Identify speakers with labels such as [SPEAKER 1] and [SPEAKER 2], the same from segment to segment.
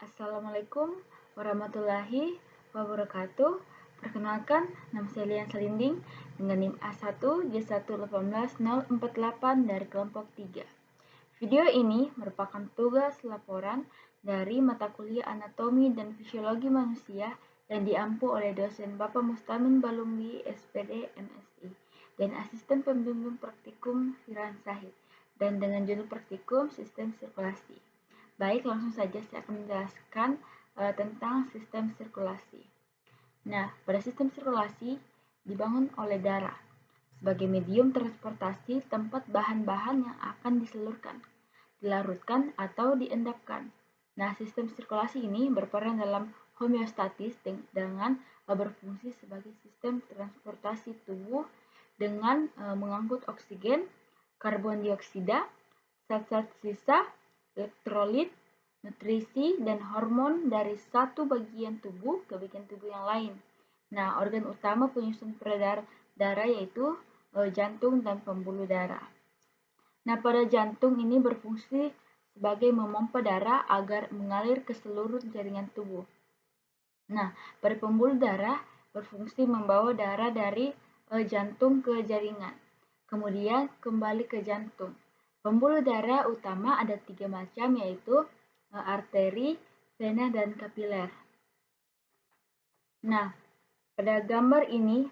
[SPEAKER 1] Assalamualaikum warahmatullahi wabarakatuh. Perkenalkan, nama saya Lian Salinding dengan NIM A1J1181048 dari kelompok 3. Video ini merupakan tugas laporan dari mata kuliah Anatomi dan Fisiologi Manusia yang diampu oleh dosen Bapak Mustamin Balumbi, SPD, MSI, dan asisten pembimbing praktikum Firhan Sahid, dan dengan judul praktikum sistem sirkulasi. Baik, langsung saja saya akan menjelaskan tentang sistem sirkulasi. Nah, pada sistem sirkulasi dibangun oleh darah sebagai medium transportasi tempat bahan-bahan yang akan disalurkan, dilarutkan, atau diendapkan. Nah, sistem sirkulasi ini berperan dalam homeostatis dengan berfungsi sebagai sistem transportasi tubuh dengan mengangkut oksigen, karbon dioksida, zat-zat sisa, elektrolit, nutrisi, dan hormon dari satu bagian tubuh ke bagian tubuh yang lain. Nah, organ utama penyusun peredaran darah yaitu jantung dan pembuluh darah. Nah, pada jantung ini berfungsi sebagai memompa darah agar mengalir ke seluruh jaringan tubuh. Nah, pada pembuluh darah berfungsi membawa darah dari jantung ke jaringan, kemudian kembali ke jantung. Pembuluh darah utama ada 3 macam, yaitu arteri, vena, dan kapiler. Nah, pada gambar ini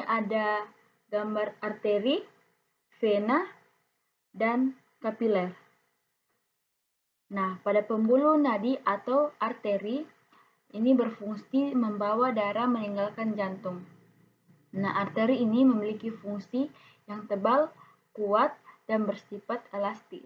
[SPEAKER 1] ada gambar arteri, vena, dan kapiler. Nah, pada pembuluh nadi atau arteri, ini berfungsi membawa darah meninggalkan jantung. Nah, arteri ini memiliki fungsi yang tebal, kuat, dan bersifat elastis.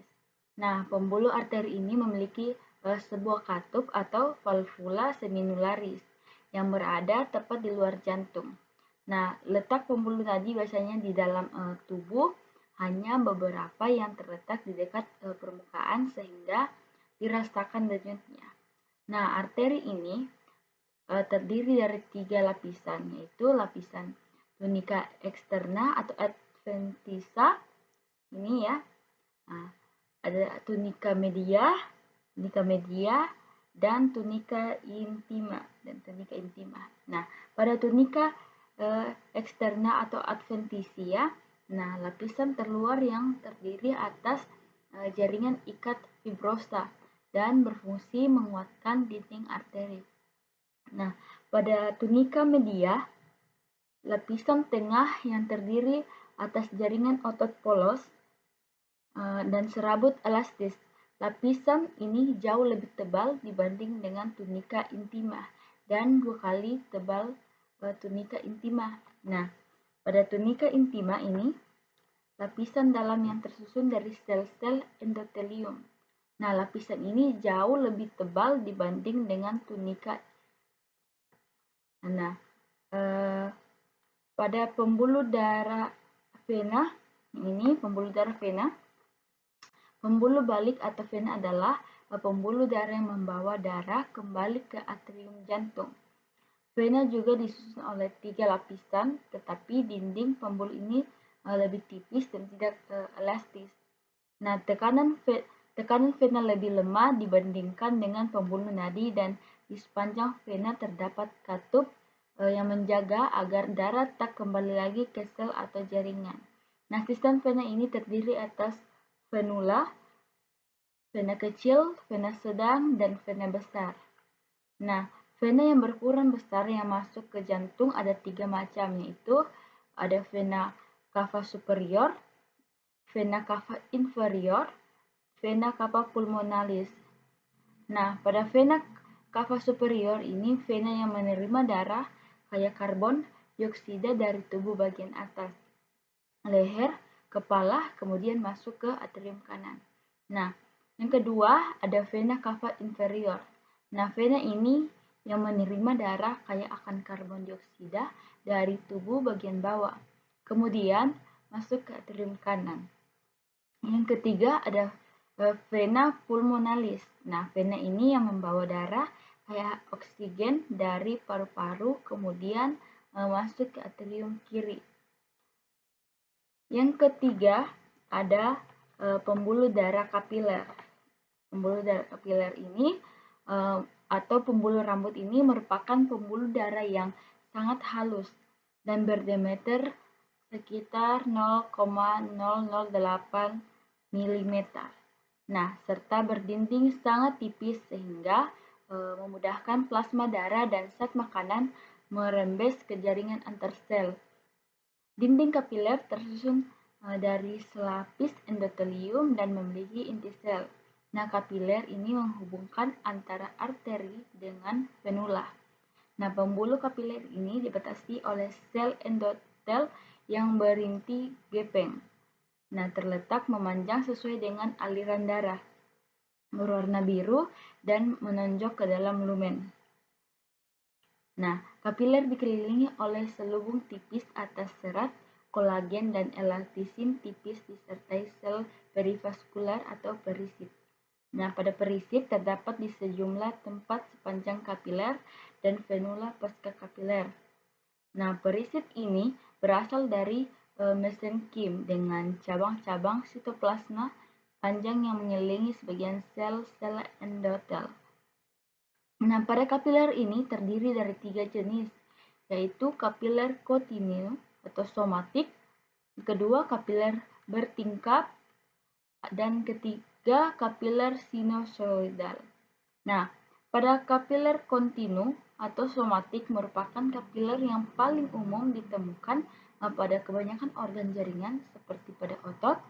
[SPEAKER 1] Nah, pembuluh arteri ini memiliki sebuah katup atau valvula seminularis yang berada tepat di luar jantung. Nah, letak pembuluh nadi biasanya di dalam tubuh, hanya beberapa yang terletak di dekat permukaan sehingga dirasakan denyutnya. Nah, arteri ini terdiri dari 3 lapisan, yaitu lapisan tunika eksterna atau adventitia ini ya. Nah, ada tunika media, dan tunika intima Nah, pada tunika eksterna atau adventitia, nah lapisan terluar yang terdiri atas jaringan ikat fibrosa dan berfungsi menguatkan dinding arteri. Nah, pada tunika media, lapisan tengah yang terdiri atas jaringan otot polos dan serabut elastis. Lapisan ini jauh lebih tebal dibanding dengan tunika intima dan 2 kali tebal tunika intima. Nah, pada tunika intima ini, lapisan dalam yang tersusun dari sel-sel endotelium. Nah, lapisan ini jauh lebih tebal dibanding dengan tunika. Nah, pada pembuluh darah vena, ini pembuluh darah vena, pembuluh balik atau vena adalah pembuluh darah yang membawa darah kembali ke atrium jantung. Vena juga disusun oleh 3 lapisan, tetapi dinding pembuluh ini lebih tipis dan tidak elastis. Nah, tekanan vena lebih lemah dibandingkan dengan pembuluh nadi, dan di sepanjang vena terdapat katup yang menjaga agar darah tak kembali lagi ke sel atau jaringan. Nah, sistem vena ini terdiri atas venula, vena kecil, vena sedang, dan vena besar. Nah, vena yang berukuran besar yang masuk ke jantung ada 3 macam, yaitu ada vena cava superior, vena cava inferior, vena cava pulmonalis. Nah, pada vena cava superior ini vena yang menerima darah kaya karbon dioksida dari tubuh bagian atas, leher, kepala, kemudian masuk ke atrium kanan. Nah, yang kedua ada vena cava inferior. Nah, vena ini yang menerima darah kaya akan karbon dioksida dari tubuh bagian bawah, kemudian masuk ke atrium kanan. Yang ketiga ada vena pulmonalis. Nah, vena ini yang membawa darah kaya oksigen dari paru-paru, kemudian masuk ke atrium kiri. Yang ketiga ada pembuluh darah kapiler. Pembuluh darah kapiler ini atau pembuluh rambut ini merupakan pembuluh darah yang sangat halus dan berdiameter sekitar 0,008 mm. Nah, serta berdinding sangat tipis sehingga memudahkan plasma darah dan zat makanan merembes ke jaringan antar sel. Dinding kapiler tersusun dari selapis endotelium dan memiliki inti sel. Nah, kapiler ini menghubungkan antara arteri dengan venula. Nah, pembuluh kapiler ini dibatasi oleh sel endotel yang berinti gepeng. Nah, terletak memanjang sesuai dengan aliran darah, berwarna biru dan menonjol ke dalam lumen. Nah, kapiler dikelilingi oleh selubung tipis atas serat, kolagen, dan elastin tipis disertai sel perivaskular atau perisip. Nah, pada perisip terdapat di sejumlah tempat sepanjang kapiler dan venula pasca kapiler. Nah, perisip ini berasal dari mesenkim dengan cabang-cabang sitoplasma panjang yang mengelilingi sebagian sel-sel endotel. Nah, pada kapiler ini terdiri dari 3 jenis, yaitu kapiler kontinu atau somatik, kedua kapiler bertingkap, dan ketiga kapiler sinusoidal. Nah, pada kapiler kontinu atau somatik merupakan kapiler yang paling umum ditemukan pada kebanyakan organ jaringan seperti pada otot,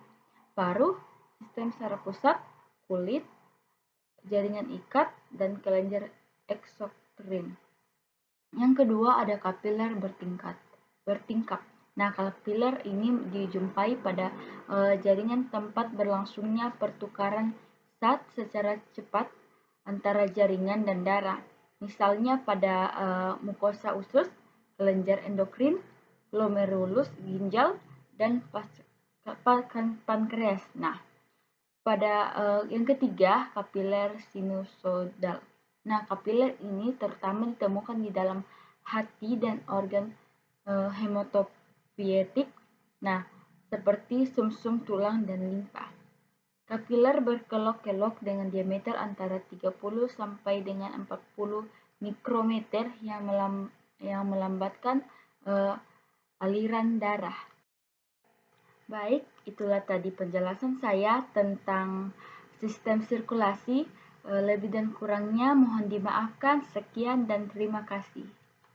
[SPEAKER 1] paruh, sistem saraf pusat, kulit, jaringan ikat, dan kelenjar eksokrin. Yang kedua ada kapiler bertingkap. Nah, kapiler ini dijumpai pada jaringan tempat berlangsungnya pertukaran zat secara cepat antara jaringan dan darah. Misalnya pada mukosa usus, kelenjar endokrin, glomerulus ginjal, dan pankreas. Nah, pada yang ketiga, kapiler sinusoidal. Nah, kapiler ini terutama ditemukan di dalam hati dan organ hematopoietik, nah, seperti sumsum tulang dan limpa. Kapiler berkelok-kelok dengan diameter antara 30 sampai dengan 40 mikrometer yang melambatkan aliran darah. Baik, itulah tadi penjelasan saya tentang sistem sirkulasi. Lebih dan kurangnya mohon dimaafkan. Sekian dan terima kasih.